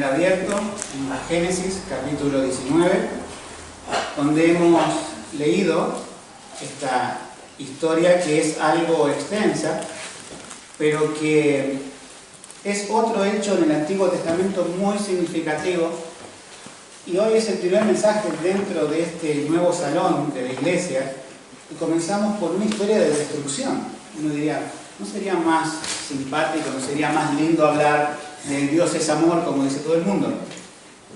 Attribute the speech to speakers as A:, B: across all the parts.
A: Abierto en la Génesis capítulo 19, donde hemos leído esta historia que es algo extensa, pero que es otro hecho en el Antiguo Testamento muy significativo, y hoy es el primer mensaje dentro de este nuevo salón de la iglesia, y comenzamos por una historia de destrucción. Uno diría, ¿no sería más simpático, no sería más lindo hablar de Dios es amor, como dice todo el mundo?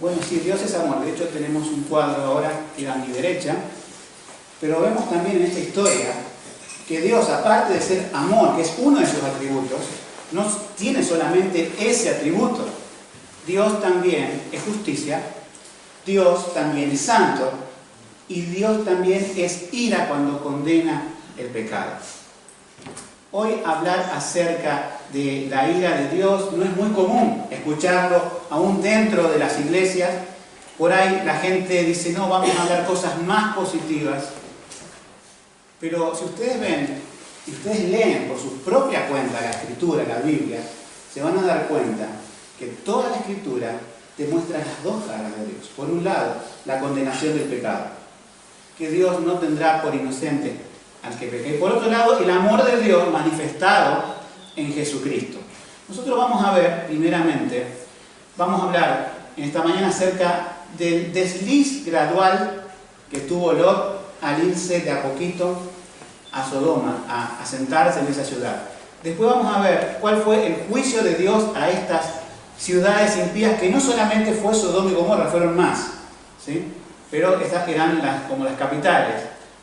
A: Bueno, sí, Dios es amor. De hecho, tenemos un cuadro ahora que a mi derecha, pero vemos también en esta historia que Dios, aparte de ser amor, que es uno de sus atributos, no tiene solamente ese atributo. Dios también es justicia, Dios también es santo, y Dios también es ira cuando condena el pecado. Hoy hablar acerca de la ira de Dios no es muy común escucharlo aún dentro de las iglesias. Por ahí la gente dice, no, vamos a hablar cosas más positivas. Pero si ustedes ven, si ustedes leen por su propia cuenta la Escritura, la Biblia, se van a dar cuenta que toda la Escritura te muestra las dos caras de Dios. Por un lado, la condenación del pecado, que Dios no tendrá por inocente al que peque. Y por otro lado, el amor de Dios manifestado en Jesucristo. Nosotros vamos a ver, primeramente, vamos a hablar en esta mañana acerca del desliz gradual que tuvo Lot al irse de a poquito a Sodoma, a asentarse en esa ciudad. Después vamos a ver cuál fue el juicio de Dios a estas ciudades impías, que no solamente fue Sodoma y Gomorra, fueron más, ¿sí? Pero estas eran como las capitales.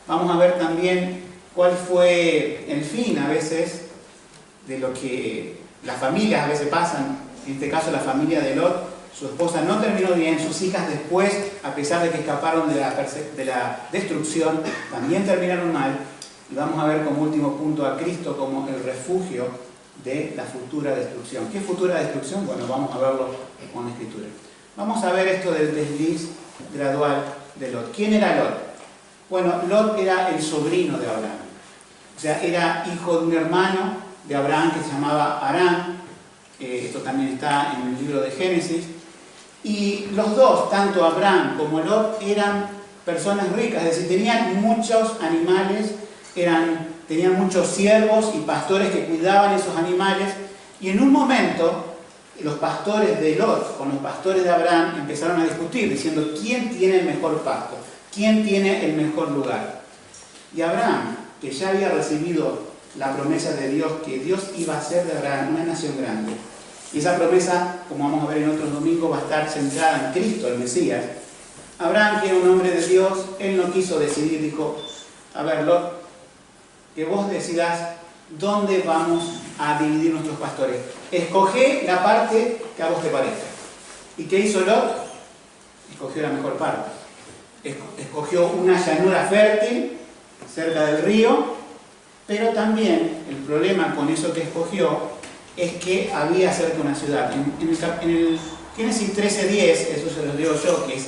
A: Vamos a ver también cuál fue el fin a veces de lo que las familias a veces pasan. En este caso la familia de Lot, su esposa no terminó bien, sus hijas después, a pesar de que escaparon de la destrucción, también terminaron mal. Y vamos a ver como último punto a Cristo como el refugio de la futura destrucción. ¿Qué futura destrucción? Bueno, vamos a verlo con la Escritura. Vamos a ver esto del desliz gradual de Lot. ¿Quién era Lot? Bueno, Lot era el sobrino de Abraham. O sea, era hijo de un hermano de Abraham que se llamaba Harán. Esto también está en el libro de Génesis. Y los dos, tanto Abraham como Lot, eran personas ricas, es decir, tenían muchos animales, tenían muchos siervos y pastores que cuidaban esos animales. Y en un momento, los pastores de Lot con los pastores de Abraham empezaron a discutir, diciendo quién tiene el mejor pasto, quién tiene el mejor lugar. Y Abraham, que ya había recibido la promesa de Dios, que Dios iba a hacer de Abraham una nación grande, y esa promesa, como vamos a ver en otros domingos, va a estar centrada en Cristo, el Mesías. Abraham, que era un hombre de Dios, él no quiso decidir, dijo, a ver, Lot, que vos decidas dónde vamos a dividir nuestros pastores. Escoge la parte que a vos te parezca. ¿Y qué hizo Lot? Escogió la mejor parte. Escogió una llanura fértil cerca del río, pero también el problema con eso que escogió es que había cerca una ciudad. En el Génesis 13:10, eso se los digo yo, que es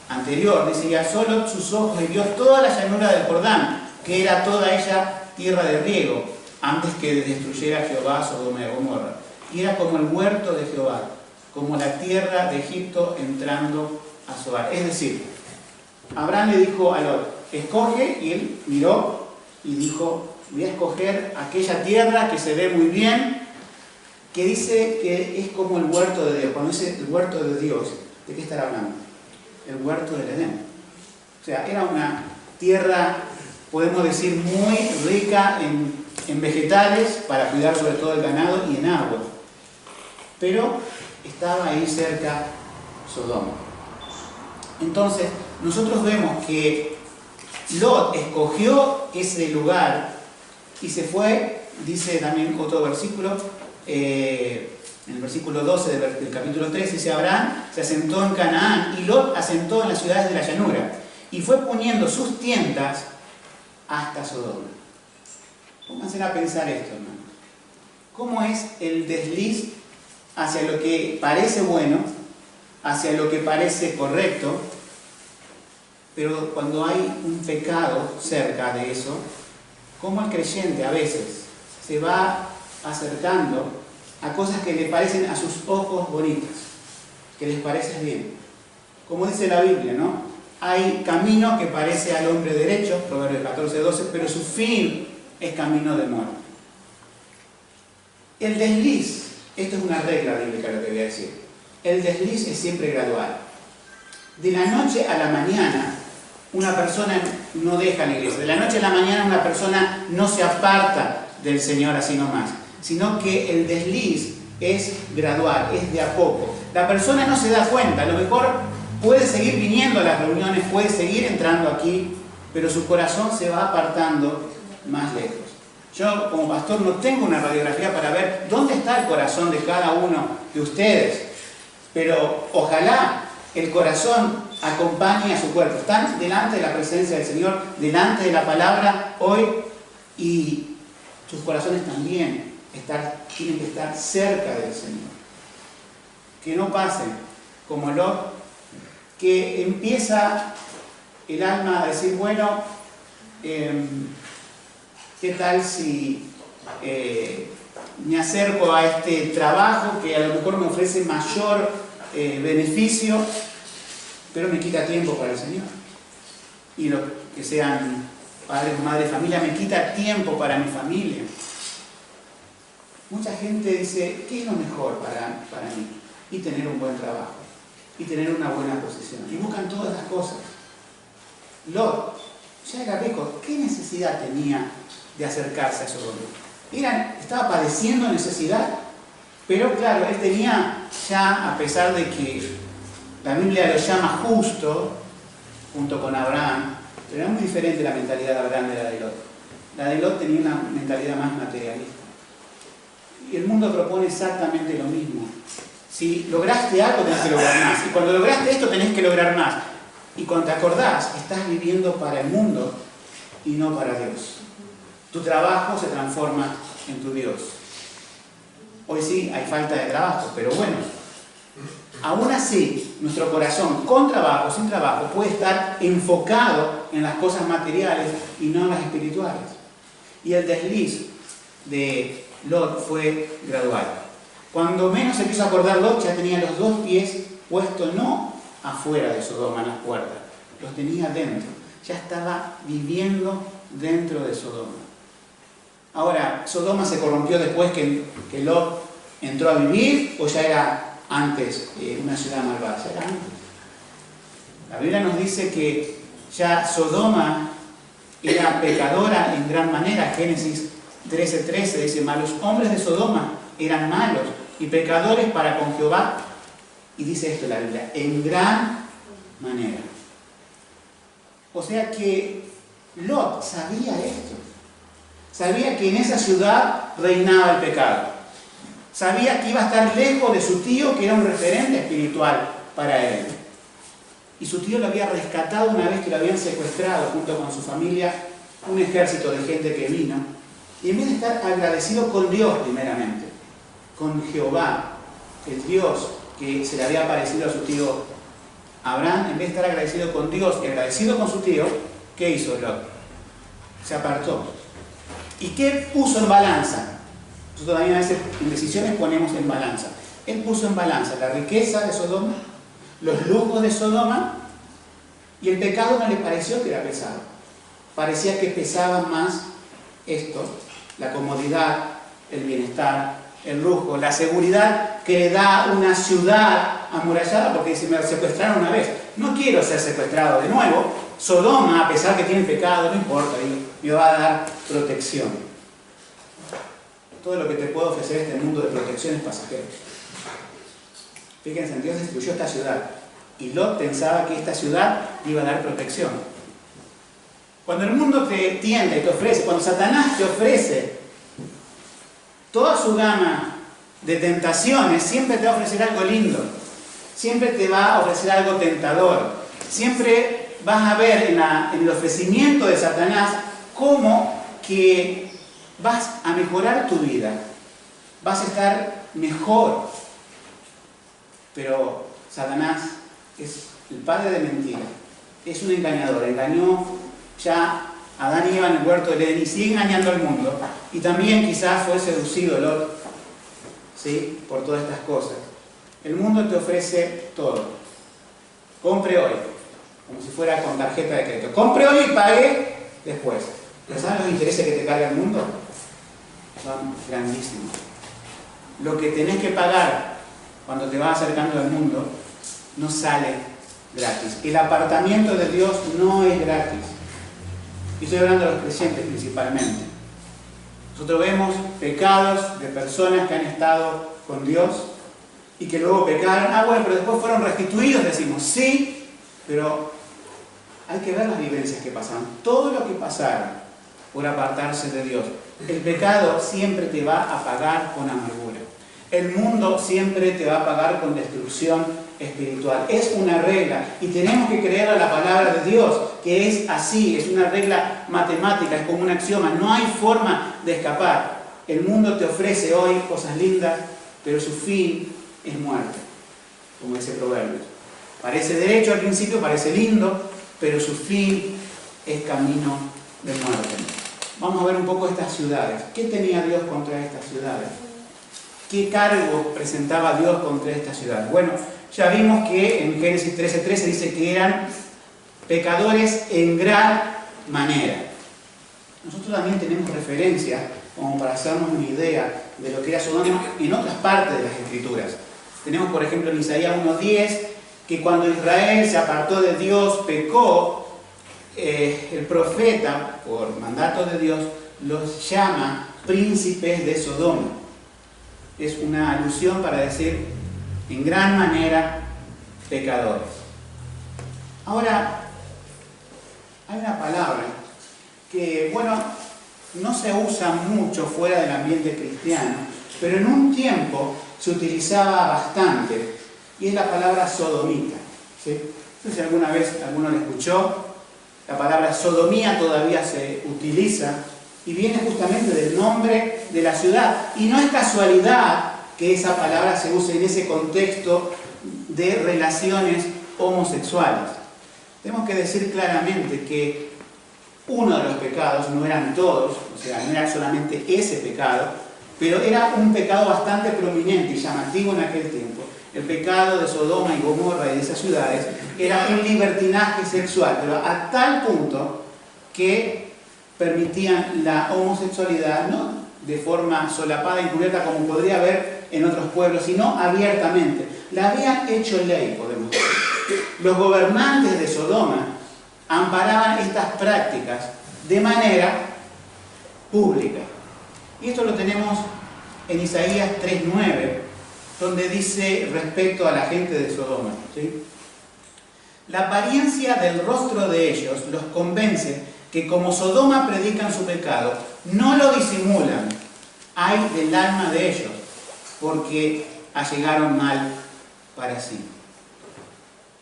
A: anterior, dice, y alzó Lot sus ojos y vio toda la llanura del Jordán, que era toda ella tierra de riego, antes que destruyera Jehová Sodoma y Gomorra. Y era como el huerto de Jehová, como la tierra de Egipto entrando a Zoar. Es decir, Abraham le dijo a Lot, escoge, y él miró y dijo, voy a escoger aquella tierra que se ve muy bien, que dice que es como el huerto de Dios. Cuando dice el huerto de Dios, ¿de qué estará hablando? El huerto del Edén. O sea, era una tierra, podemos decir, muy rica en vegetales, para cuidar sobre todo el ganado, y en agua. Pero estaba ahí cerca Sodoma. Entonces, nosotros vemos que Lot escogió ese lugar y se fue, dice también otro versículo, en el versículo 12 del capítulo 3, dice, Abraham se asentó en Canaán y Lot asentó en las ciudades de la llanura y fue poniendo sus tiendas hasta Sodoma. Pónganse a pensar esto, hermanos. ¿Cómo es el desliz hacia lo que parece bueno, hacia lo que parece correcto, pero cuando hay un pecado cerca de eso, cómo el creyente a veces se va acercando a cosas que le parecen a sus ojos bonitas, que les parecen bien. Como dice la Biblia, ¿no? Hay camino que parece al hombre derecho, Proverbios 14:12, pero su fin es camino de muerte. El desliz, esto es una regla bíblica lo que voy a decir, el desliz es siempre gradual. De la noche a la mañana, una persona no deja la iglesia. De la noche a la mañana una persona no se aparta del Señor así nomás, sino que el desliz es gradual, es de a poco. La persona no se da cuenta, a lo mejor puede seguir viniendo a las reuniones, puede seguir entrando aquí, pero su corazón se va apartando más lejos. Yo como pastor no tengo una radiografía para ver dónde está el corazón de cada uno de ustedes, pero ojalá el corazón acompañe a su cuerpo. Están delante de la presencia del Señor, delante de la palabra hoy, y sus corazones también tienen que estar cerca del Señor. Que no pase como Lot, que empieza el alma a decir, bueno, ¿qué tal si me acerco a este trabajo que a lo mejor me ofrece mayor beneficio, pero me quita tiempo para el Señor? Y los que sean padres o madres de familia, me quita tiempo para mi familia. Mucha gente dice, ¿qué es lo mejor para mí? Y tener un buen trabajo, y tener una buena posición. Y buscan todas las cosas. Lot ya era rico, ¿qué necesidad tenía de acercarse a Sodoma? Estaba padeciendo necesidad, pero claro, él tenía ya, a pesar de que la Biblia lo llama justo, junto con Abraham, pero era muy diferente la mentalidad de Abraham de la de Lot. La de Lot tenía una mentalidad más materialista. Y el mundo propone exactamente lo mismo. Si lograste algo, tenés que lograr más. Y cuando lograste esto, tenés que lograr más. Y cuando te acordás, estás viviendo para el mundo y no para Dios. Tu trabajo se transforma en tu Dios. Hoy sí hay falta de trabajo, pero bueno, aún así, nuestro corazón, con trabajo, sin trabajo, puede estar enfocado en las cosas materiales y no en las espirituales. Y el desliz de Lot fue gradual. Cuando menos se quiso acordar Lot, ya tenía los dos pies puestos no afuera de Sodoma, en las puertas, los tenía dentro. Ya estaba viviendo dentro de Sodoma. Ahora, ¿Sodoma se corrompió después que Lot entró a vivir o ya era antes una ciudad malvada? Ya era antes. La Biblia nos dice que ya Sodoma era pecadora en gran manera. Génesis 13:13 dice, mas los hombres de Sodoma eran malos y pecadores para con Jehová. Y dice esto la Biblia, en gran manera. O sea que Lot sabía esto. Sabía que en esa ciudad reinaba el pecado. Sabía que iba a estar lejos de su tío, que era un referente espiritual para él. Y su tío lo había rescatado una vez que lo habían secuestrado junto con su familia, un ejército de gente que vino. Y en vez de estar agradecido con Dios primeramente, con Jehová, el Dios que se le había aparecido a su tío Abraham, en vez de estar agradecido con Dios y agradecido con su tío, ¿qué hizo Lot? Se apartó. ¿Y qué puso en balanza? Nosotros también a veces en decisiones ponemos en balanza. Él puso en balanza la riqueza de Sodoma, los lujos de Sodoma, y el pecado no le pareció que era pesado. Parecía que pesaba más esto, la comodidad, el bienestar, el lujo, la seguridad que le da una ciudad amurallada, porque dice, me secuestraron una vez, no quiero ser secuestrado de nuevo. Sodoma, a pesar que tiene pecado, no importa, me va a dar protección. Todo lo que te puede ofrecer este mundo de protección es pasajero. Fíjense, Dios destruyó esta ciudad y Lot pensaba que esta ciudad iba a dar protección. Cuando el mundo te tiende y te ofrece, cuando Satanás te ofrece toda su gama de tentaciones, siempre te va a ofrecer algo lindo, siempre te va a ofrecer algo tentador, siempre vas a ver en el ofrecimiento de Satanás cómo que vas a mejorar tu vida, vas a estar mejor. Pero Satanás es el padre de mentira, es un engañador, engañó ya Adán y Eva en el huerto del Edén y sigue engañando al mundo. Y también quizás fue seducido Lot, ¿sí?, por todas estas cosas. El mundo te ofrece todo. Compre hoy, como si fuera con tarjeta de crédito. Compre hoy y pague después. ¿Pero sabes los intereses que te carga el mundo? Son grandísimos. Lo que tenés que pagar cuando te vas acercando al mundo no sale gratis. El apartamiento de Dios no es gratis. Y estoy hablando de los creyentes principalmente. Nosotros vemos pecados de personas que han estado con Dios y que luego pecaron. Ah, bueno, pero después fueron restituidos, decimos. Sí, pero hay que ver las vivencias que pasaron. Todo lo que pasaron por apartarse de Dios. El pecado siempre te va a pagar con amargura. El mundo siempre te va a pagar con destrucción espiritual. Es una regla y tenemos que creer a la palabra de Dios, que es así, es una regla matemática, es como un axioma. No hay forma de escapar. El mundo te ofrece hoy cosas lindas, pero su fin es muerte, como dice Proverbios. Parece derecho al principio, parece lindo, pero su fin es camino de muerte. Vamos a ver un poco estas ciudades. ¿Qué tenía Dios contra estas ciudades? ¿Qué cargo presentaba Dios contra estas ciudades? Bueno, ya vimos que en Génesis 13:13 dice que eran pecadores en gran manera. Nosotros también tenemos referencia, como para hacernos una idea de lo que era Sodoma en otras partes de las Escrituras. Tenemos, por ejemplo, en Isaías 1:10, que cuando Israel se apartó de Dios, pecó, el profeta, por mandato de Dios, los llama príncipes de Sodoma. Es una alusión para decir, en gran manera, pecadores. Ahora, hay una palabra que, bueno, no se usa mucho fuera del ambiente cristiano, pero en un tiempo se utilizaba bastante, y es la palabra sodomita, ¿sí? No sé si alguna vez alguno la escuchó. La palabra sodomía todavía se utiliza y viene justamente del nombre de la ciudad. Y no es casualidad que esa palabra se use en ese contexto de relaciones homosexuales. Tenemos que decir claramente que uno de los pecados, no eran todos, o sea, no era solamente ese pecado, pero era un pecado bastante prominente y llamativo en aquel tiempo. El pecado de Sodoma y Gomorra y de esas ciudades era un libertinaje sexual, pero a tal punto que permitían la homosexualidad, no de forma solapada y encubierta como podría haber en otros pueblos, sino abiertamente. La habían hecho ley, podemos decir. Los gobernantes de Sodoma amparaban estas prácticas de manera pública. Y esto lo tenemos en Isaías 3:9, donde dice respecto a la gente de Sodoma, ¿sí? La apariencia del rostro de ellos los convence que como Sodoma predican su pecado, no lo disimulan. Ay del alma de ellos, porque allegaron mal para sí.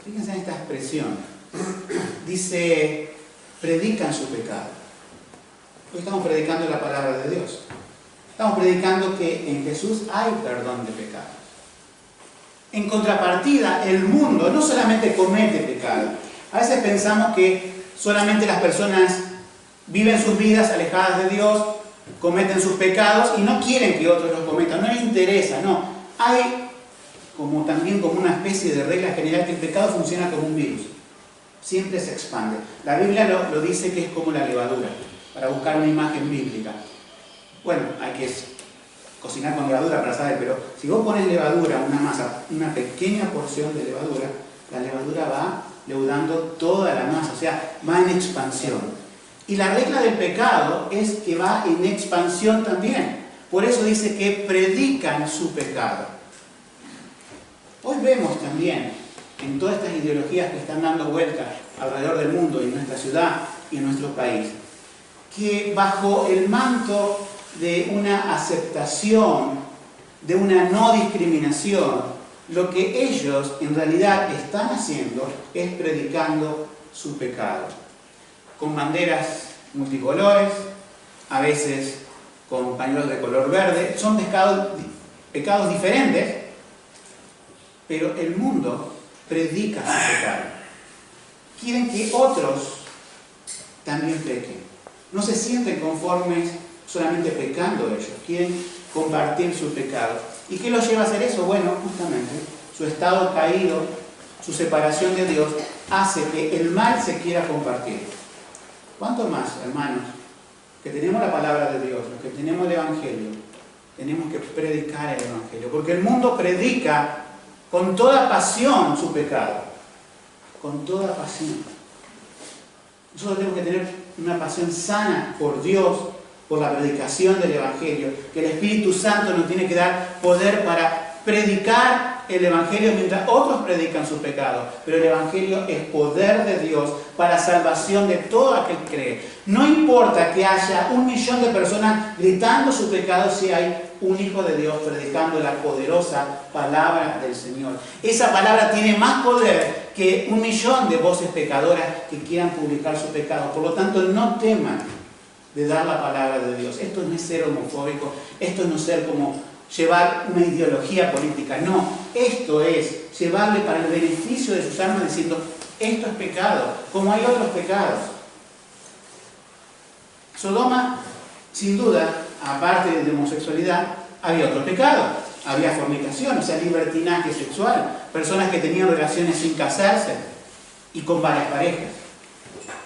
A: Fíjense en esta expresión. Dice, predican su pecado. Hoy estamos predicando la palabra de Dios. Estamos predicando que en Jesús hay perdón de pecados. En contrapartida, el mundo no solamente comete pecado. A veces pensamos que solamente las personas viven sus vidas alejadas de Dios, cometen sus pecados y no quieren que otros los cometan, no les interesa, no. Hay también como una especie de regla general que el pecado funciona como un virus. Siempre se expande. La Biblia lo dice que es como la levadura, para buscar una imagen bíblica. Bueno, hay que cocinar con levadura para saber, pero si vos pones levadura, una masa, una pequeña porción de levadura, la levadura va leudando toda la masa, o sea, va en expansión. Y la regla del pecado es que va en expansión también. Por eso dice que predican su pecado. Hoy vemos también en todas estas ideologías que están dando vuelta alrededor del mundo, en nuestra ciudad y en nuestro país, que bajo el manto de una aceptación, de una no discriminación, lo que ellos en realidad están haciendo es predicando su pecado. Con banderas multicolores, a veces con pañuelos de color verde, son pecados diferentes, pero el mundo predica su pecado. Quieren que otros también pequen. No se sienten conformes solamente pecando ellos, quieren compartir su pecado. ¿Y qué los lleva a hacer eso? Bueno, justamente su estado caído, su separación de Dios, hace que el mal se quiera compartir. ¿Cuánto más, hermanos, que tenemos la palabra de Dios, los que tenemos el Evangelio, tenemos que predicar el Evangelio? Porque el mundo predica con toda pasión su pecado, con toda pasión. Nosotros tenemos que tener una pasión sana por Dios, por la predicación del Evangelio, que el Espíritu Santo nos tiene que dar poder para predicar el Evangelio mientras otros predican su pecado. Pero el Evangelio es poder de Dios para salvación de todo aquel que cree. No importa que haya 1 millón de personas gritando su pecado si hay un Hijo de Dios predicando la poderosa palabra del Señor. Esa palabra tiene más poder que 1 millón de voces pecadoras que quieran publicar su pecado. Por lo tanto, no teman de dar la palabra de Dios. Esto no es ser homofóbico, esto no es ser como llevar una ideología política, no. Esto es llevarle para el beneficio de sus almas diciendo, esto es pecado, como hay otros pecados. Sodoma, sin duda, aparte de homosexualidad, había otro pecado. Había fornicación, o sea, libertinaje sexual. Personas que tenían relaciones sin casarse y con varias parejas.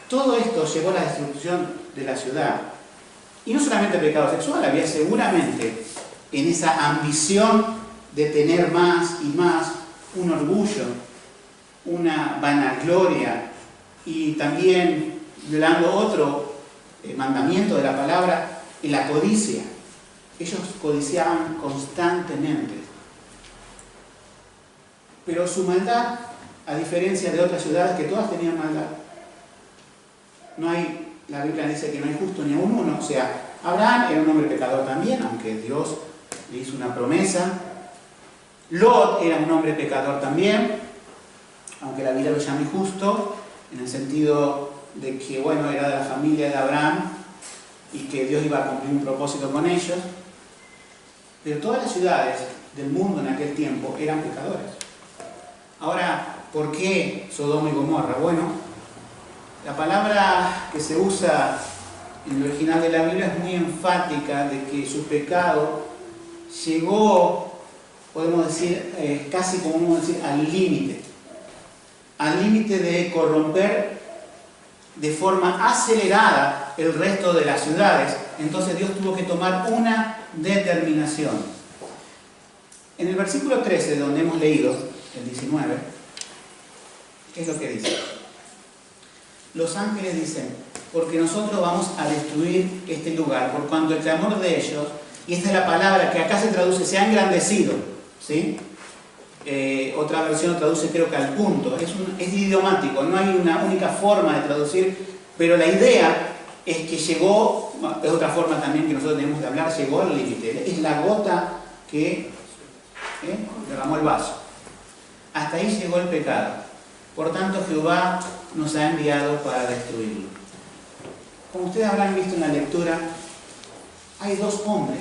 A: Todo esto llevó a la destrucción de la ciudad. Y no solamente pecado sexual, había seguramente en esa ambición de tener más y más un orgullo, una vanagloria y también, violando otro mandamiento de la palabra, la codicia. Ellos codiciaban constantemente. Pero su maldad, a diferencia de otras ciudades que todas tenían maldad, no hay, la Biblia dice que no hay justo ni aún uno. O sea, Abraham era un hombre pecador también, aunque Dios le hizo una promesa. Lot era un hombre pecador también, aunque la Biblia lo llama injusto, en el sentido de que, bueno, era de la familia de Abraham y que Dios iba a cumplir un propósito con ellos. Pero todas las ciudades del mundo en aquel tiempo eran pecadores. Ahora, ¿por qué Sodoma y Gomorra? Bueno, la palabra que se usa en el original de la Biblia es muy enfática de que su pecado llegó, podemos decir, casi como vamos a decir, al límite de corromper de forma acelerada el resto de las ciudades. Entonces Dios tuvo que tomar una determinación. En el versículo 13, donde hemos leído, el 19, ¿qué es lo que dice? Los ángeles dicen, porque nosotros vamos a destruir este lugar, por cuanto el clamor de ellos, y esta es la palabra que acá se traduce, se ha engrandecido, ¿sí? Otra versión lo traduce creo que al punto, es idiomático, no hay una única forma de traducir, pero la idea es que llegó, es otra forma también que nosotros tenemos de hablar, llegó al límite, es la gota que derramó el vaso. Hasta ahí llegó el pecado. Por tanto, Jehová nos ha enviado para destruirlo. Como ustedes habrán visto en la lectura, hay 2 hombres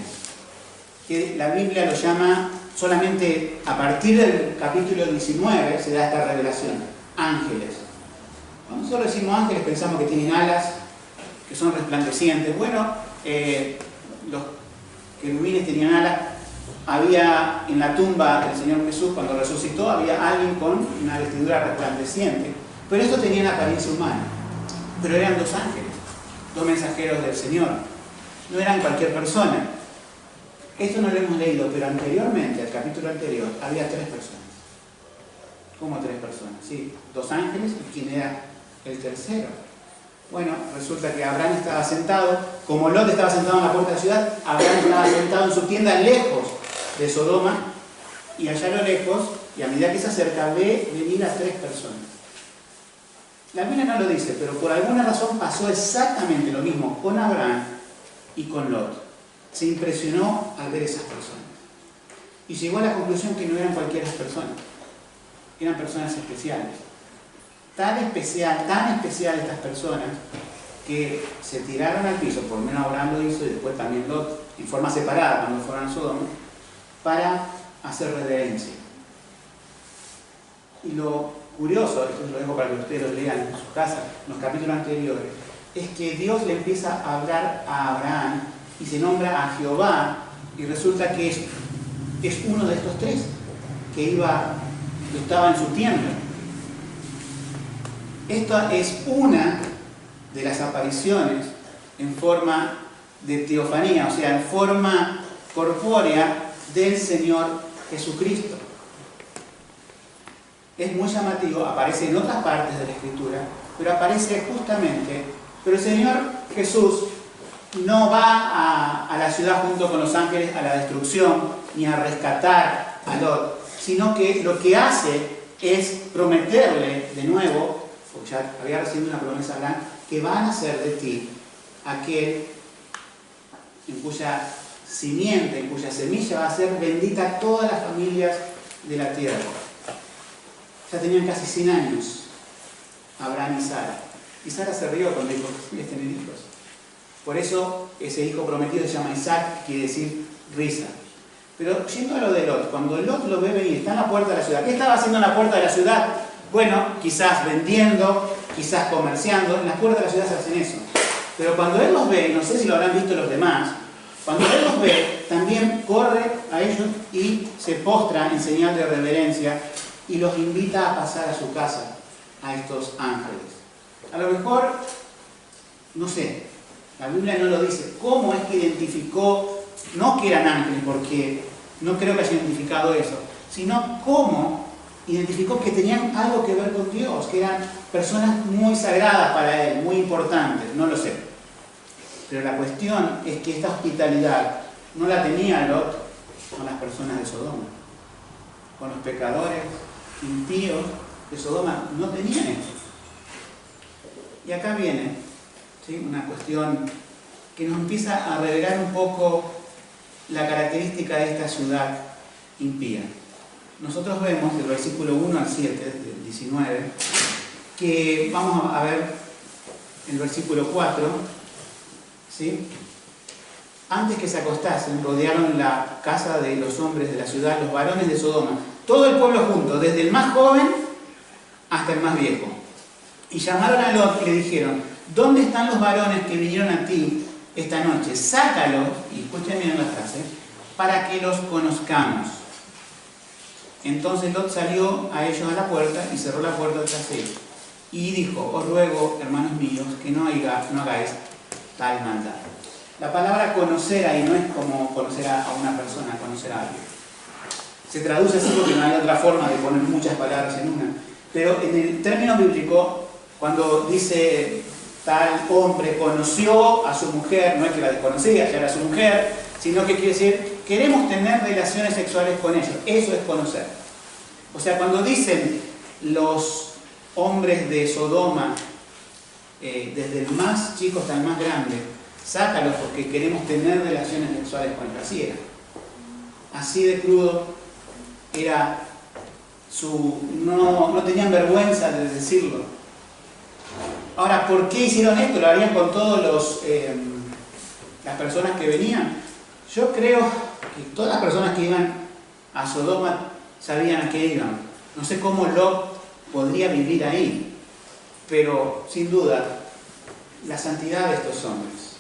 A: que la Biblia lo llama, solamente a partir del capítulo 19 se da esta revelación, ángeles. Cuando nosotros decimos ángeles pensamos que tienen alas, que son resplandecientes. Bueno, los querubines tenían alas. Había en la tumba del Señor Jesús, cuando resucitó, había alguien con una vestidura resplandeciente. Pero estos tenían apariencia humana. Pero eran 2 ángeles, 2 mensajeros del Señor. No eran cualquier persona. Esto no lo hemos leído, pero anteriormente, al capítulo anterior, había 3 personas. ¿Cómo 3 personas? Sí, 2 ángeles, ¿y quién era el tercero? Bueno, resulta que Abraham estaba sentado, como Lot estaba sentado en la puerta de la ciudad, Abraham estaba sentado en su tienda lejos de Sodoma, y allá a lo lejos, y a medida que se acerca, ve venir a 3 personas. La Biblia no lo dice, pero por alguna razón pasó exactamente lo mismo con Abraham y con Lot. Se impresionó al ver esas personas. Y llegó a la conclusión que no eran cualquier persona, eran personas especiales. Tan especial estas personas, que se tiraron al piso, por lo menos Abraham lo hizo, y después también Lot, en forma separada cuando fueron a Sodoma, para hacer reverencia. Y lo curioso, esto lo dejo para que ustedes lo lean en sus casas, en los capítulos anteriores, es que Dios le empieza a hablar a Abraham y se nombra a Jehová, y resulta que es uno de estos tres que estaba en su tienda. Esta es una de las apariciones en forma de teofanía, o sea, en forma corpórea del Señor Jesucristo. Es muy llamativo, aparece en otras partes de la Escritura, pero aparece justamente, pero el Señor Jesús no va a la ciudad junto con los ángeles a la destrucción, ni a rescatar a Lot, sino que lo que hace es prometerle de nuevo, porque ya había recibido una promesa a Abraham, que va a nacer de ti aquel en cuya simiente, en cuya semilla va a ser bendita todas las familias de la tierra. Ya tenían casi 100 años Abraham y Sara. Y Sara se rió cuando dijo, ¿quieres tener hijos? Por eso ese hijo prometido se llama Isaac, que quiere decir risa. Pero yendo a lo de Lot, cuando Lot lo ve venir, está en la puerta de la ciudad. ¿Qué estaba haciendo en la puerta de la ciudad? Bueno, quizás vendiendo, quizás comerciando. En las puertas de la ciudad se hacen eso. Pero cuando él los ve, no sé si lo habrán visto los demás, cuando él los ve, también corre a ellos y se postra en señal de reverencia y los invita a pasar a su casa, a estos ángeles. A lo mejor, no sé, la Biblia no lo dice. ¿Cómo es que identificó? No que eran ángeles, porque no creo que haya identificado eso, sino cómo identificó que tenían algo que ver con Dios, que eran personas muy sagradas para él, muy importantes, no lo sé. Pero la cuestión es que esta hospitalidad no la tenía Lot con las personas de Sodoma. Con los pecadores impíos de Sodoma no tenían esto. Y acá viene, ¿sí?, una cuestión que nos empieza a revelar un poco la característica de esta ciudad impía. Nosotros vemos del versículo 1 al 7, del 19, que vamos a ver el versículo 4, ¿sí? Antes que se acostasen, rodearon la casa de los hombres de la ciudad, los varones de Sodoma, todo el pueblo junto, desde el más joven hasta el más viejo. Y llamaron a Lot y le dijeron, ¿dónde están los varones que vinieron a ti esta noche? Sácalos, y escuchen bien la frase, para que los conozcamos. Entonces Lot salió a ellos a la puerta y cerró la puerta tras él. Y dijo, os ruego, hermanos míos, que no hagáis tal maldad. La palabra conocer ahí no es como conocer a una persona, conocer a alguien. Se traduce así porque no hay otra forma de poner muchas palabras en una. Pero en el término bíblico, cuando dice tal hombre conoció a su mujer, no es que la desconocía, ya era su mujer, sino que quiere decir, queremos tener relaciones sexuales con ellos. Eso es conocer. O sea, cuando dicen los hombres de Sodoma, desde el más chico hasta el más grande, sácalos porque queremos tener relaciones sexuales con ellos. Así era. Así de crudo era no tenían vergüenza de decirlo. Ahora, ¿por qué hicieron esto? ¿Lo harían con todas las personas que venían? Yo creo que todas las personas que iban a Sodoma sabían a qué iban. No sé cómo Lot podría vivir ahí, pero sin duda la santidad de estos hombres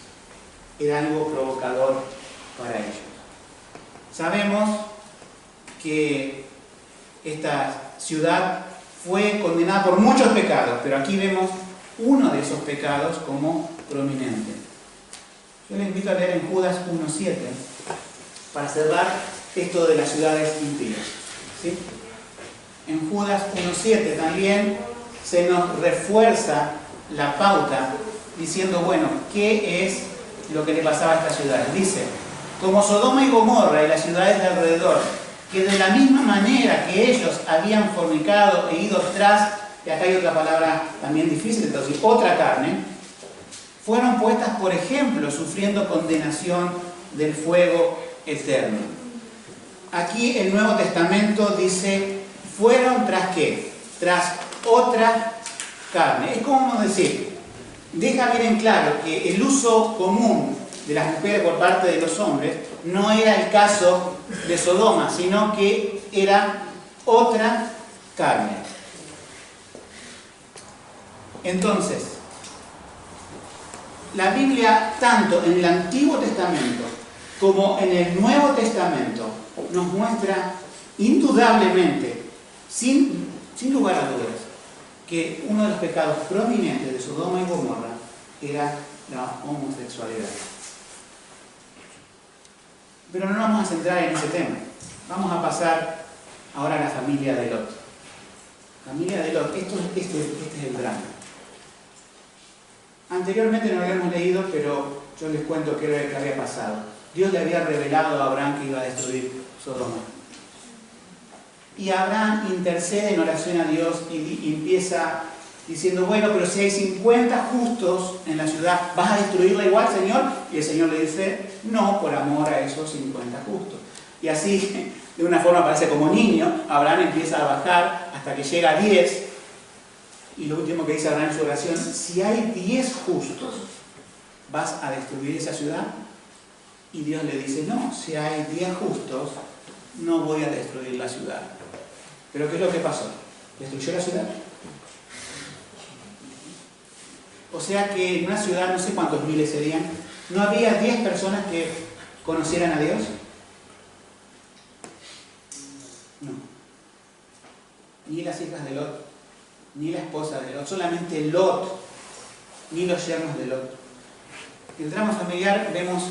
A: era algo provocador para ellos. Sabemos que esta ciudad fue condenada por muchos pecados, pero aquí vemos uno de esos pecados como prominente. Yo les invito a leer en Judas 1:7 para cerrar esto de las ciudades impías, ¿sí? En Judas 1:7 también se nos refuerza la pauta diciendo, bueno, ¿qué es lo que le pasaba a estas ciudades? Dice, como Sodoma y Gomorra y las ciudades de alrededor, que de la misma manera que ellos habían fornicado e ido tras, y acá hay otra palabra también difícil, entonces, otra carne, fueron puestas por ejemplo, sufriendo condenación del fuego eterno. Aquí el Nuevo Testamento dice, ¿fueron tras qué? Tras otra carne. Es como decir, deja bien en claro que el uso común de las mujeres por parte de los hombres no era el caso de Sodoma, sino que era otra carne. Entonces, la Biblia, tanto en el Antiguo Testamento como en el Nuevo Testamento, nos muestra indudablemente, sin lugar a dudas, que uno de los pecados prominentes de Sodoma y Gomorra era la homosexualidad. Pero no nos vamos a centrar en ese tema. Vamos a pasar ahora a la familia de Lot. Familia de Lot, este es el drama. Anteriormente no lo habíamos leído, pero yo les cuento qué era lo que había pasado. Dios le había revelado a Abraham que iba a destruir Sodoma. Y Abraham intercede en oración a Dios y empieza diciendo, bueno, pero si hay 50 justos en la ciudad, ¿vas a destruirla igual, Señor? Y el Señor le dice, no, por amor a esos 50 justos. Y así, de una forma parece como niño, Abraham empieza a bajar hasta que llega a 10. Y lo último que dice Abraham en su oración, si hay 10 justos, ¿vas a destruir esa ciudad? Y Dios le dice, no, si hay 10 justos, no voy a destruir la ciudad. ¿Pero qué es lo que pasó? ¿Destruyó la ciudad? O sea que en una ciudad, no sé cuántos miles serían, ¿no había 10 personas que conocieran a Dios? No. Ni las hijas de Lot, ni la esposa de Lot, solamente Lot, ni los yernos de Lot. En el drama familiar vemos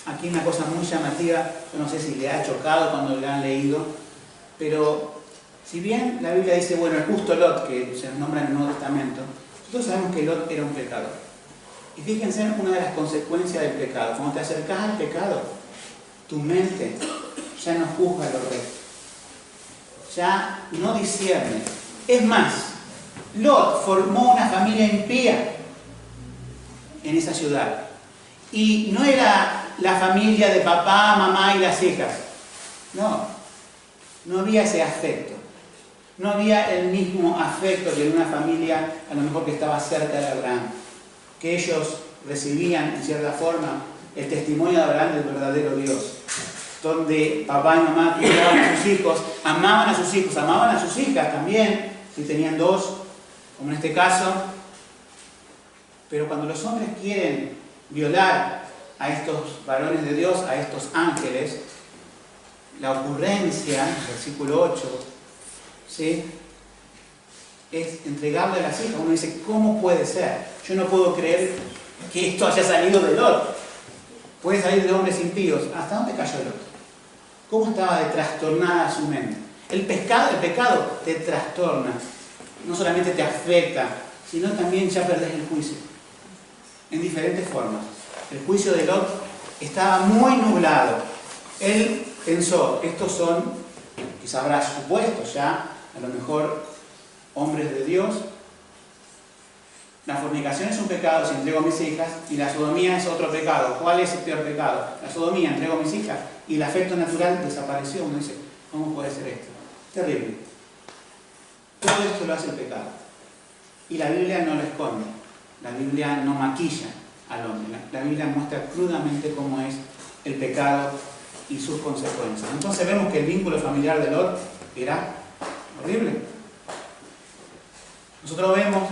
A: aquí una cosa muy llamativa, yo no sé si le ha chocado cuando le han leído, pero si bien la Biblia dice, bueno, el justo Lot, que se nos nombra en el Nuevo Testamento, nosotros sabemos que Lot era un pecador. Y fíjense en una de las consecuencias del pecado. Cuando te acercas al pecado, tu mente ya no juzga lo recto, ya no discierne. Es más, Lot formó una familia impía en esa ciudad. Y no era la familia de papá, mamá y las hijas. No había ese afecto. No había el mismo afecto que en una familia, a lo mejor que estaba cerca de Abraham. Que ellos recibían, en cierta forma, el testimonio de Abraham del verdadero Dios. Donde papá y mamá cuidaban a sus hijos, amaban a sus hijas también, si tenían 2, como en este caso. Pero cuando los hombres quieren violar a estos varones de Dios, a estos ángeles, la ocurrencia, versículo 8, ¿sí?, es entregarle a las hijas. Uno dice, ¿cómo puede ser? Yo no puedo creer que esto haya salido de Lot. Puede salir de hombres impíos. ¿Hasta dónde cayó Lot? ¿Cómo estaba de trastornada su mente? El pecado te trastorna. No solamente te afecta, sino también ya perdés el juicio. En diferentes formas. El juicio de Lot estaba muy nublado. Él pensó, estos son, quizás habrá supuesto ya, a lo mejor hombres de Dios. La fornicación es un pecado si entrego a mis hijas, y la sodomía es otro pecado. ¿Cuál es el peor pecado? La sodomía, entrego a mis hijas, y el afecto natural desapareció. Uno dice, ¿cómo puede ser esto? Terrible. Todo esto lo hace el pecado. Y la Biblia no lo esconde. La Biblia no maquilla al hombre. La Biblia muestra crudamente cómo es el pecado y sus consecuencias. Entonces vemos que el vínculo familiar de Lot era horrible. Nosotros vemos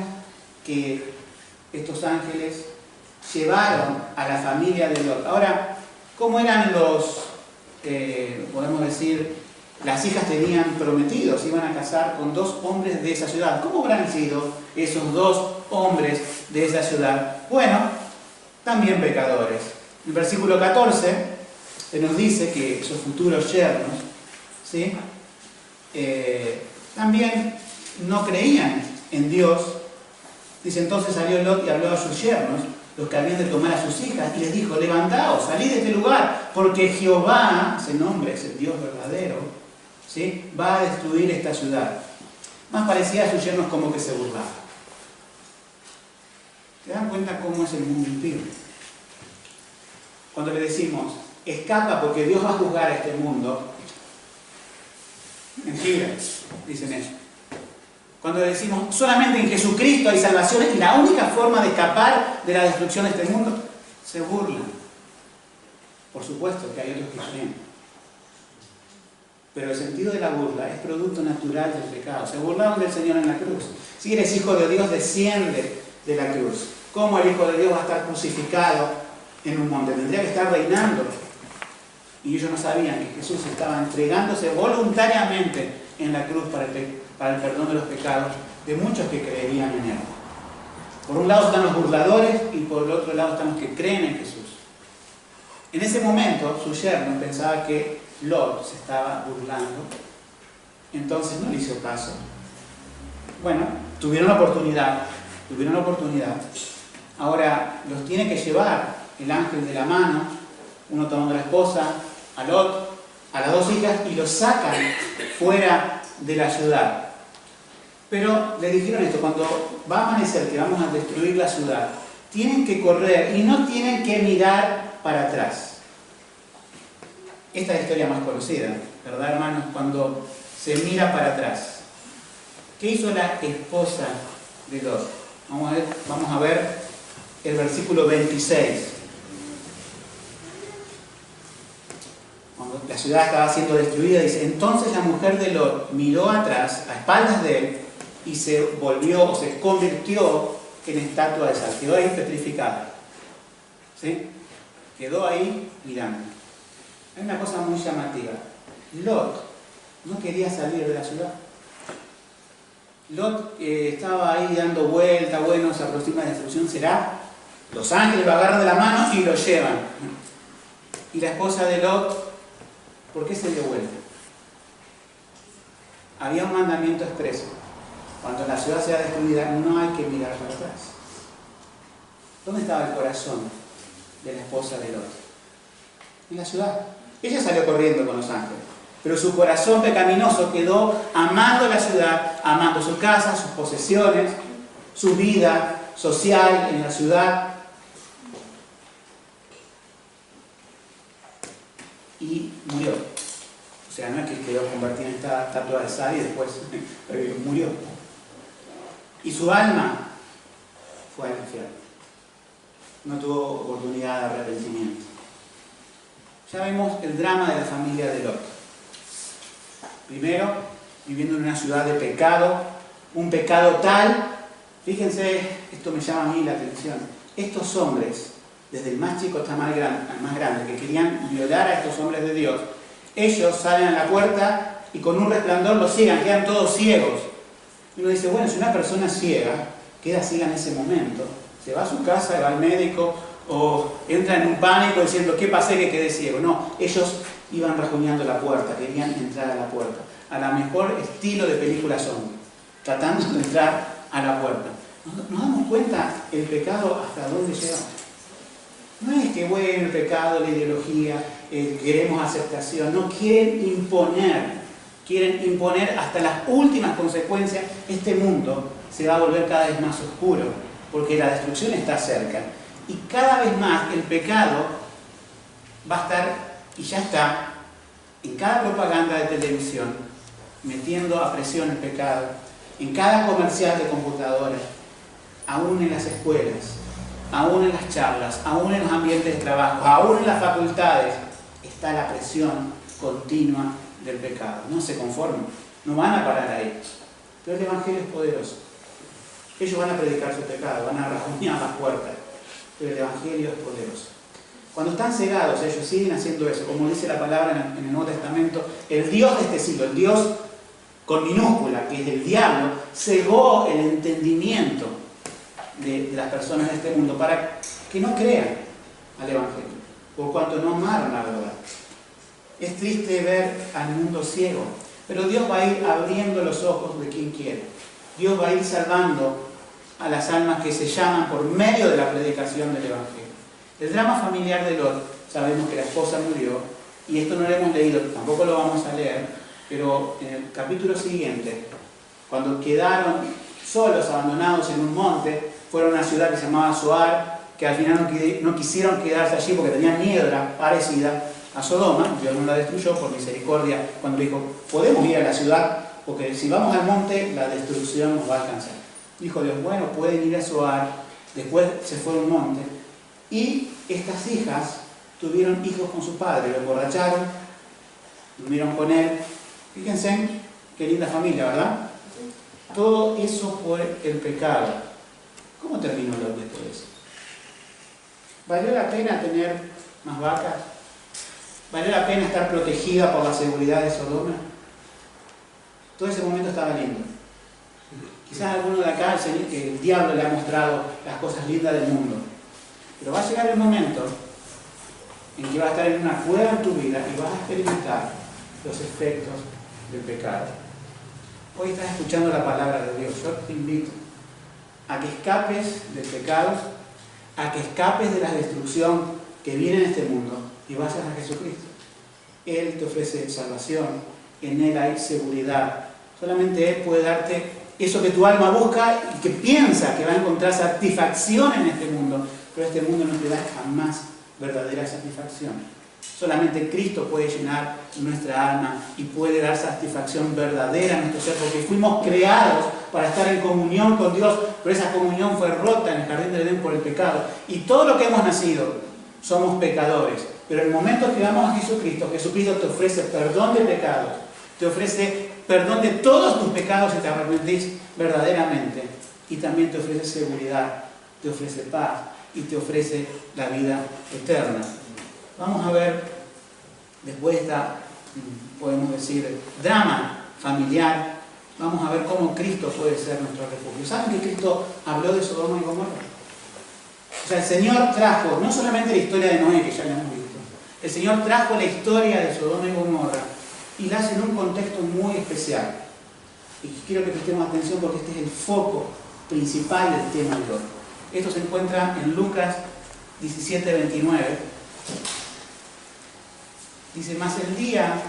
A: que estos ángeles llevaron a la familia de Lot. Ahora, ¿cómo eran los, podemos decir, las hijas tenían prometidos, iban a casar con 2 hombres de esa ciudad? ¿Cómo habrán sido esos 2 hombres de esa ciudad? Bueno, también pecadores. En el versículo 14 se nos dice que esos futuros yernos, ¿sí?, también no creían en Dios. Dice, entonces salió Lot y habló a sus yernos, los que habían de tomar a sus hijas, y les dijo, levantaos, salid de este lugar, porque Jehová, ese nombre es el Dios verdadero, ¿sí?, va a destruir esta ciudad. Más parecía a sus yernos como que se burlaban. ¿Se dan cuenta cómo es el mundo impío? Cuando le decimos, escapa porque Dios va a juzgar a este mundo, mentira, dicen ellos. Cuando decimos, solamente en Jesucristo hay salvación y la única forma de escapar de la destrucción de este mundo, se burlan. Por supuesto que hay otros que creen. Pero el sentido de la burla es producto natural del pecado. Se burlaron del Señor en la cruz. Si eres hijo de Dios, desciende de la cruz. ¿Cómo el Hijo de Dios va a estar crucificado en un monte? Tendría que estar reinando. Y ellos no sabían que Jesús estaba entregándose voluntariamente en la cruz para el perdón de los pecados de muchos que creerían en Él. Por un lado están los burladores y por el otro lado están los que creen en Jesús. En ese momento su yerno pensaba que Lot se estaba burlando, entonces no le hizo caso. Bueno, tuvieron la oportunidad. Ahora los tiene que llevar el ángel de la mano, uno tomando a la esposa, a Lot, a las dos hijas, y los sacan fuera de la ciudad. Pero le dijeron esto: cuando va a amanecer, que vamos a destruir la ciudad, tienen que correr y no tienen que mirar para atrás. Esta es la historia más conocida, ¿verdad, hermanos? Cuando se mira para atrás. ¿Qué hizo la esposa de Lot? Vamos a ver el versículo 26. Cuando la ciudad estaba siendo destruida, dice: entonces la mujer de Lot miró atrás, a espaldas de él, y se volvió o se convirtió en estatua de sal. Quedó ahí petrificada. ¿Sí? Quedó ahí mirando. Hay una cosa muy llamativa. Lot no quería salir de la ciudad. Lot estaba ahí dando vuelta, bueno, se aproxima la destrucción, será. Los ángeles lo agarran de la mano y lo llevan. Y la esposa de Lot, ¿por qué se dio vuelta? Había un mandamiento expreso: cuando la ciudad sea destruida, no hay que mirar para atrás. ¿Dónde estaba el corazón de la esposa de Lot? En la ciudad. Ella salió corriendo con los ángeles, pero su corazón pecaminoso quedó amando la ciudad, amando su casa, sus posesiones, su vida social en la ciudad. Y murió. O sea, no es que quedó convertida en esta estatua de sal y después murió. Y su alma fue al infierno. No tuvo oportunidad de arrepentimiento. Ya vemos el drama de la familia de Lot. Primero, viviendo en una ciudad de pecado, un pecado tal, fíjense, esto me llama a mí la atención, estos hombres, desde el más chico hasta el más grande, que querían violar a estos hombres de Dios, ellos salen a la puerta y con un resplandor los ciegan, quedan todos ciegos. Y uno dice, bueno, si una persona ciega queda ciega en ese momento, se va a su casa, va al médico o entra en un pánico diciendo, ¿qué pasé que quedé ciego? No, ellos iban rajuñando la puerta, querían entrar a la puerta, a la mejor estilo de película zombie, tratando de entrar a la puerta. ¿Nos damos cuenta el pecado hasta dónde llega? No es que, bueno, el pecado, la ideología, queremos aceptación, no, quieren imponer hasta las últimas consecuencias. Este mundo se va a volver cada vez más oscuro, porque la destrucción está cerca. Y cada vez más el pecado va a estar, y ya está, en cada propaganda de televisión, metiendo a presión el pecado, en cada comercial de computadoras, aún en las escuelas, aún en las charlas, aún en los ambientes de trabajo, aún en las facultades, está la presión continua del pecado. No se conforman, no van a parar ahí. Pero el Evangelio es poderoso. Ellos van a predicar su pecado, van a rajuñar las puertas, pero el Evangelio es poderoso. Cuando están cegados, ellos siguen haciendo eso. Como dice la palabra en el Nuevo Testamento, el Dios de este siglo, el Dios con minúscula, que es el diablo, cegó el entendimiento de las personas de este mundo para que no crean al Evangelio, por cuanto no amaron la verdad. Es triste ver al mundo ciego, pero Dios va a ir abriendo los ojos de quien quiere. Dios va a ir salvando a las almas que se llaman por medio de la predicación del Evangelio. El drama familiar de Lot, sabemos que la esposa murió, y esto no lo hemos leído, tampoco lo vamos a leer, pero en el capítulo siguiente, cuando quedaron solos, abandonados en un monte, fueron a una ciudad que se llamaba Zoar, que al final no quisieron quedarse allí porque tenían miedo, parecida a Sodoma. Dios no la destruyó por misericordia cuando dijo, podemos ir a la ciudad, porque si vamos al monte, la destrucción nos va a alcanzar. Dijo Dios, bueno, pueden ir a Zoar. Después se fue a un monte, y estas hijas tuvieron hijos con su padre, lo emborracharon, durmieron con él. Fíjense, qué linda familia, ¿verdad? Todo eso fue el pecado. ¿Cómo terminó Lot después de eso? ¿Valió la pena tener más vacas? ¿Valió la pena estar protegida por la seguridad de Sodoma? Todo ese momento estaba lindo. Quizás a alguno de acá el diablo le ha mostrado las cosas lindas del mundo. Pero va a llegar el momento en que vas a estar en una cueva en tu vida y vas a experimentar los efectos del pecado. Hoy estás escuchando la palabra de Dios. Yo te invito a que escapes del pecado, a que escapes de la destrucción que viene en este mundo y vayas a Jesucristo. Él te ofrece salvación, en Él hay seguridad. Solamente Él puede darte eso que tu alma busca y que piensa que va a encontrar satisfacción en este mundo, pero este mundo no te da jamás verdadera satisfacción. Solamente Cristo puede llenar nuestra alma y puede dar satisfacción verdadera a nuestro ser, porque fuimos creados para estar en comunión con Dios, pero esa comunión fue rota en el jardín del Edén por el pecado. Y todo lo que hemos nacido somos pecadores, pero en el momento que vamos a Jesucristo, Jesucristo te ofrece perdón de pecados, te ofrece perdón de todos tus pecados si te arrepentís verdaderamente, y también te ofrece seguridad, te ofrece paz y te ofrece la vida eterna. Vamos a ver, después de esta, podemos decir, drama familiar, vamos a ver cómo Cristo puede ser nuestro refugio. ¿Saben que Cristo habló de Sodoma y Gomorra? O sea, el Señor trajo, no solamente la historia de Noé, que ya la hemos visto, el Señor trajo la historia de Sodoma y Gomorra y la hace en un contexto muy especial. Y quiero que prestemos atención porque este es el foco principal del tema de hoy. Esto se encuentra en Lucas 17:29. Dice, mas el día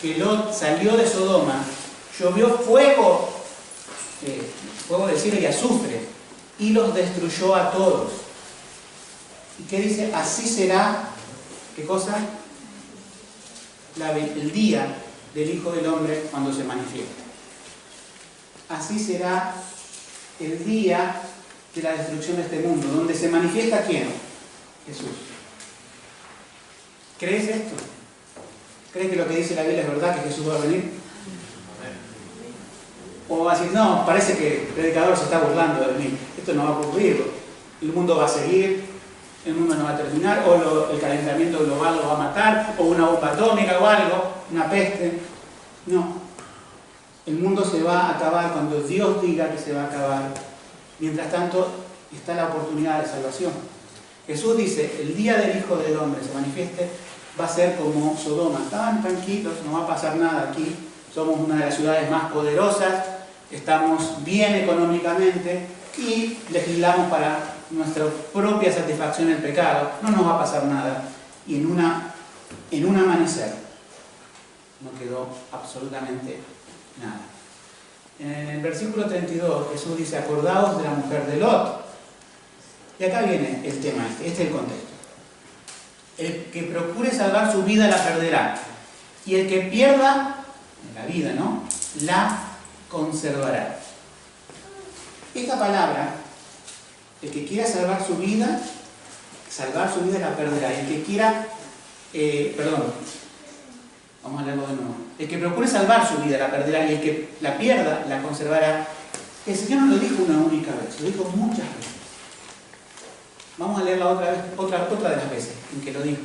A: que Lot salió de Sodoma, llovió fuego del cielo y azufre, y los destruyó a todos. ¿Y qué dice? Así será, ¿qué cosa? El día del Hijo del Hombre cuando se manifieste. Así será el día de la destrucción de este mundo, donde se manifiesta ¿quién? Jesús. ¿Crees esto? ¿Crees que lo que dice la Biblia es verdad, que Jesús va a venir? O va a decir, no, parece que el predicador se está burlando de mí, esto no va a ocurrir, el mundo va a seguir, el mundo no va a terminar, o el calentamiento global lo va a matar, o una bomba atómica o algo, una peste. No, el mundo se va a acabar cuando Dios diga que se va a acabar. Mientras tanto, está la oportunidad de salvación. Jesús dice, el día del Hijo del Hombre se manifieste, va a ser como Sodoma. Estaban tranquilos, no va a pasar nada aquí, somos una de las ciudades más poderosas, estamos bien económicamente y legislamos para nuestra propia satisfacción el pecado, no nos va a pasar nada. Y en un amanecer no quedó absolutamente nada. En el versículo 32 Jesús dice, acordaos de la mujer de Lot. Y acá viene el tema, este es el contexto. El que procure salvar su vida la perderá, y el que pierda la vida, ¿no?, la conservará. Esta palabra, el que quiera salvar su vida la perderá. Y el que quiera, vamos a leerlo de nuevo. El que procure salvar su vida la perderá, y el que la pierda la conservará. El Señor no lo dijo una única vez, lo dijo muchas veces. Vamos a leerla otra vez, otra de las veces en que lo dijo.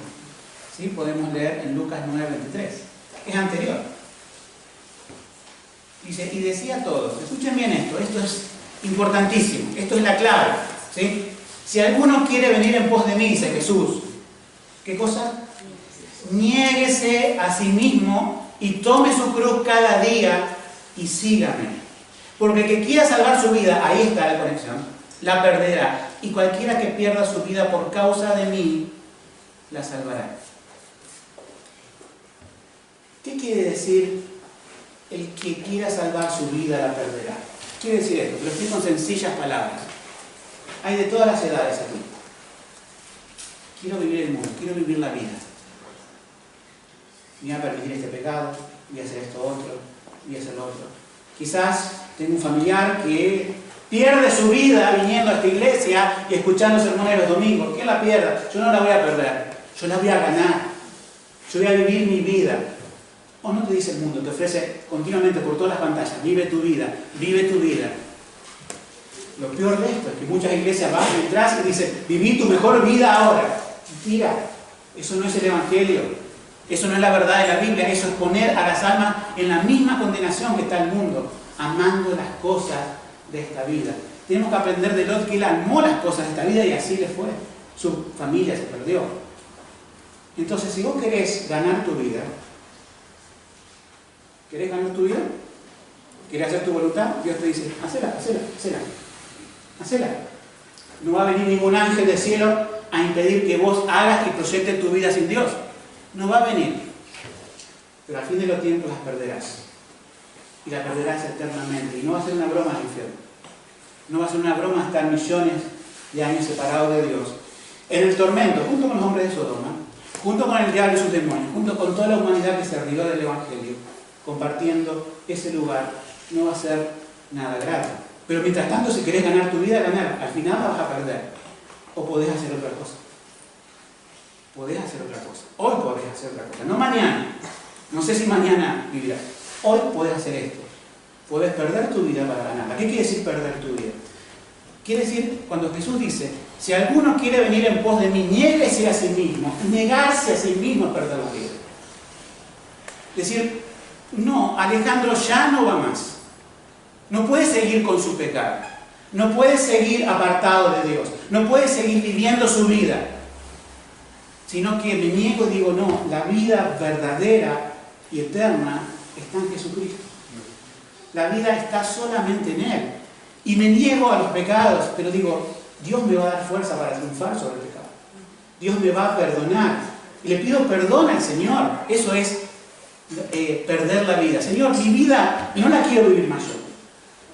A: ¿Sí? Podemos leer en Lucas 9:23. Es anterior. Dice, y decía a todos, escuchen bien esto es importantísimo, esto es la clave. ¿Sí? Si alguno quiere venir en pos de mí, dice Jesús, ¿qué cosa? Niéguese a sí mismo y tome su cruz cada día y sígame. Porque el que quiera salvar su vida, ahí está la conexión, la perderá. Y cualquiera que pierda su vida por causa de mí, la salvará. ¿Qué quiere decir el que quiera salvar su vida la perderá? Quiere decir esto, pero estoy con sencillas palabras. Hay de todas las edades aquí. Quiero vivir el mundo, quiero vivir la vida. Voy a permitir este pecado, voy a hacer esto otro, voy a hacer lo otro. Quizás tengo un familiar que pierde su vida viniendo a esta iglesia y escuchando sermones los domingos. ¿Quién la pierda? Yo no la voy a perder, yo la voy a ganar. Yo voy a vivir mi vida. O no te dice el mundo, te ofrece continuamente por todas las pantallas, vive tu vida, vive tu vida. Lo peor de esto es que muchas iglesias van detrás y dicen, viví tu mejor vida ahora. Mentira, eso no es el Evangelio, eso no es la verdad de la Biblia, eso es poner a las almas en la misma condenación que está el mundo, amando las cosas de esta vida. Tenemos que aprender de Lot que él amó las cosas de esta vida y así le fue. Su familia se perdió. Entonces, si vos querés ganar tu vida, ¿querés ganar tu vida? ¿Querés hacer tu voluntad? Dios te dice, hacela. No va a venir ningún ángel del cielo a impedir que vos hagas y proyectes tu vida sin Dios. No va a venir. Pero al fin de los tiempos las perderás. Y las perderás eternamente. Y no va a ser una broma el infierno. No va a ser una broma estar millones de años separados de Dios. En el tormento, junto con los hombres de Sodoma, junto con el diablo y sus demonios, junto con toda la humanidad que se rió del Evangelio, compartiendo ese lugar, no va a ser nada grato. Pero mientras tanto, si querés ganar tu vida, ganar. Al final la vas a perder. O podés hacer otra cosa. Podés hacer otra cosa. Hoy podés hacer otra cosa. No mañana. No sé si mañana vivirás. Hoy podés hacer esto. Podés perder tu vida para ganarla. ¿Qué quiere decir perder tu vida? Quiere decir, cuando Jesús dice, si alguno quiere venir en pos de mí, niéguese a sí mismo. Negarse a sí mismo es perder la vida. Es decir, no, Alejandro ya no va más. No puede seguir con su pecado. No puede seguir apartado de Dios. No puede seguir viviendo su vida. Sino que me niego y digo, no, la vida verdadera y eterna está en Jesucristo. La vida está solamente en Él. Y me niego a los pecados, pero digo, Dios me va a dar fuerza para triunfar sobre el pecado. Dios me va a perdonar. Y le pido perdón al Señor. Eso es perder la vida. Señor, mi vida no la quiero vivir más yo.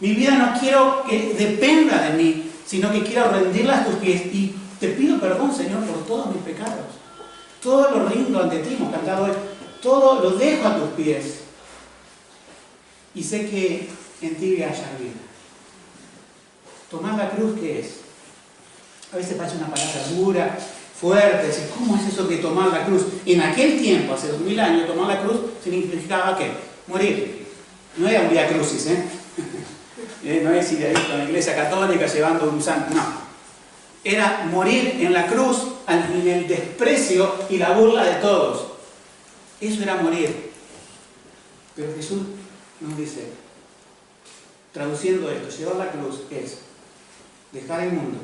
A: Mi vida no quiero que dependa de mí, sino que quiero rendirla a tus pies. Y te pido perdón, Señor, por todos mis pecados. Todo lo rindo ante ti, hemos cantado hoy. Todo lo dejo a tus pies. Y sé que en ti voy a hallar vida. Tomar la cruz, ¿qué es? A veces parece una palabra dura, fuerte. Decir, ¿cómo es eso de tomar la cruz? En aquel tiempo, hace 2000 años, tomar la cruz significaba ¿qué? Morir. No era un vía crucis, no es ir ahí con la iglesia católica llevando un santo, no. Era morir en la cruz en el desprecio y la burla de todos. Eso era morir. Pero Jesús nos dice, traduciendo esto, llevar la cruz es dejar el mundo,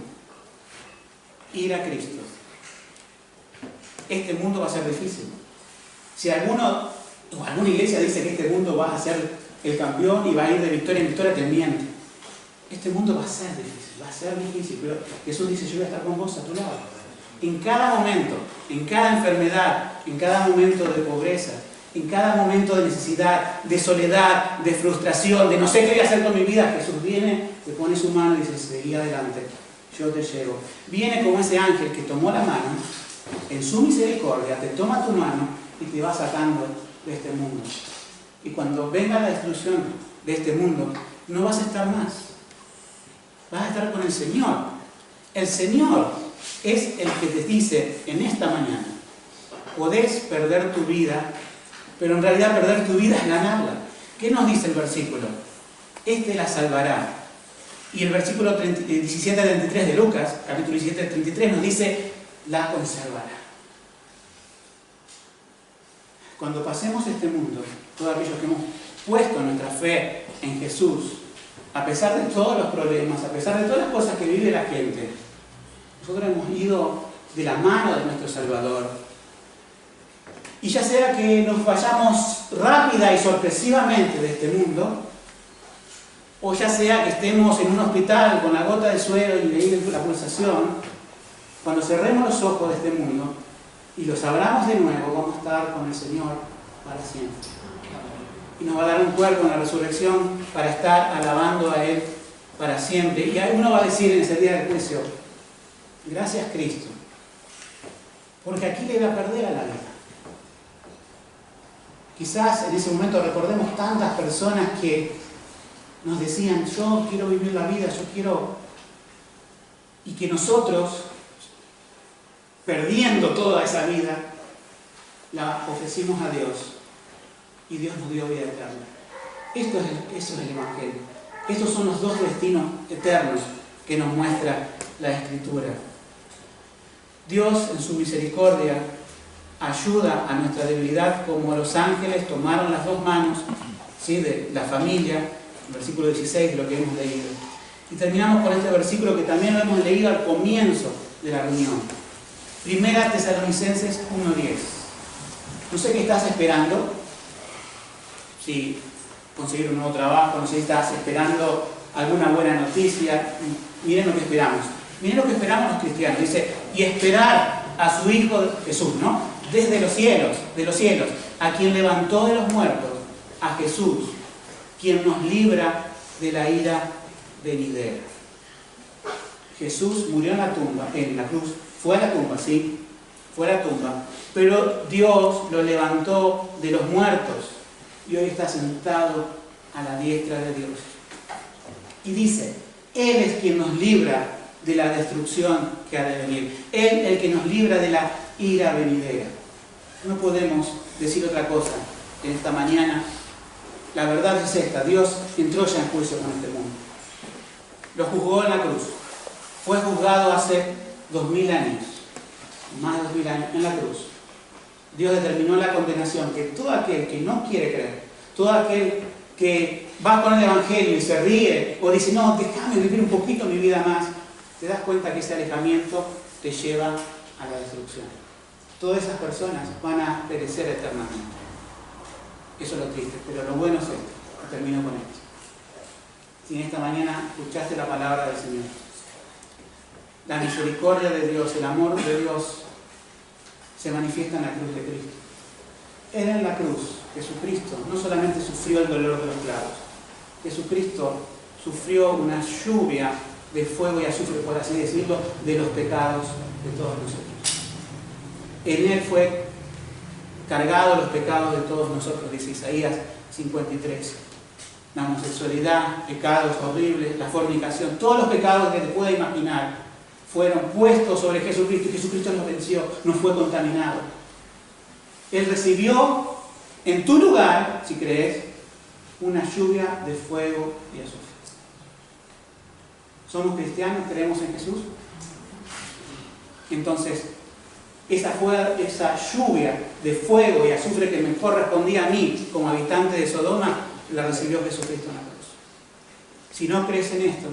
A: ir a Cristo. Este mundo va a ser difícil. Si alguna iglesia dice que este mundo va a ser el campeón y va a ir de victoria en victoria, te miente. Este mundo va a ser difícil, pero Jesús dice, yo voy a estar con vos a tu lado. En cada momento, en cada enfermedad, en cada momento de pobreza, en cada momento de necesidad, de soledad, de frustración, de no sé qué voy a hacer con mi vida, Jesús viene, te pone su mano y dice, seguí adelante, yo te llevo. Viene como ese ángel que tomó la mano, en su misericordia, te toma tu mano y te va sacando de este mundo. Y cuando venga la destrucción de este mundo, no vas a estar más. Vas a estar con el Señor. El Señor es el que te dice en esta mañana, podés perder tu vida, pero en realidad perder tu vida es ganarla. ¿Qué nos dice el versículo? Este la salvará. Y el versículo 17-33 de Lucas, capítulo 17-33, nos dice, la conservará. Cuando pasemos este mundo, todos aquellos que hemos puesto nuestra fe en Jesús, a pesar de todos los problemas, a pesar de todas las cosas que vive la gente, nosotros hemos ido de la mano de nuestro Salvador. Y ya sea que nos vayamos rápida y sorpresivamente de este mundo, o ya sea que estemos en un hospital con la gota de suero y leer la pulsación, cuando cerremos los ojos de este mundo y los abramos de nuevo, vamos a estar con el Señor para siempre. Y nos va a dar un cuerpo en la resurrección para estar alabando a Él para siempre. Y uno va a decir en ese día del juicio, gracias Cristo, porque aquí le iba a perder a la vida. Quizás en ese momento recordemos tantas personas que nos decían, yo quiero vivir la vida, yo quiero... Y que nosotros, perdiendo toda esa vida, la ofrecimos a Dios. Y Dios nos dio vida eterna. Eso es el Evangelio. Estos son los dos destinos eternos. que nos muestra la Escritura. Dios, en su misericordia, ayuda a nuestra debilidad, como los ángeles tomaron las dos manos, ¿sí?, de la familia, versículo 16 de lo que hemos leído. Y terminamos con este versículo que también lo hemos leído al comienzo de la reunión. Primera Tesalonicenses 1:10. No sé qué estás esperando, si conseguir un nuevo trabajo, no sé si estás esperando alguna buena noticia. Miren lo que esperamos. Miren lo que esperamos los cristianos. Dice, y esperar a su Hijo Jesús, ¿no? Desde los cielos, a quien levantó de los muertos, a Jesús, quien nos libra de la ira venidera. Jesús murió en la tumba, en la cruz, fue a la tumba, sí, fue a la tumba, pero Dios lo levantó de los muertos y hoy está sentado a la diestra de Dios. Y dice, Él es quien nos libra de la destrucción que ha de venir. Él el que nos libra de la ira venidera. No podemos decir otra cosa en esta mañana. La verdad es esta: Dios entró ya en juicio con este mundo. Lo juzgó en la cruz. Fue juzgado hace 2000 años, más de 2000 años, en la cruz. Dios determinó la condenación, que todo aquel que no quiere creer, todo aquel que va con el Evangelio y se ríe o dice, no, déjame vivir un poquito mi vida más, te das cuenta que ese alejamiento te lleva a la destrucción. Todas esas personas van a perecer eternamente. Eso es lo triste, pero lo bueno es esto. Termino con esto. Si en esta mañana escuchaste la palabra del Señor, la misericordia de Dios, el amor de Dios se manifiesta en la cruz de Cristo. Él en la cruz, Jesucristo, no solamente sufrió el dolor de los clavos, Jesucristo sufrió una lluvia de fuego y azufre, por así decirlo, de los pecados de todos nosotros. En Él fue cargado los pecados de todos nosotros, dice Isaías 53. La homosexualidad, pecados horribles, la fornicación, todos los pecados que te pueda imaginar fueron puestos sobre Jesucristo y Jesucristo los venció, no fue contaminado. Él recibió en tu lugar, si crees, una lluvia de fuego y azufre. ¿Somos cristianos? ¿Creemos en Jesús? Entonces, esa lluvia de fuego y azufre que me correspondía a mí como habitante de Sodoma, la recibió Jesucristo en la cruz. Si no crees en esto,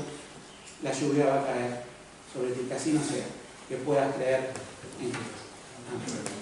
A: la lluvia va a caer sobre ti, que así no sea, que puedas creer en Cristo. Amén.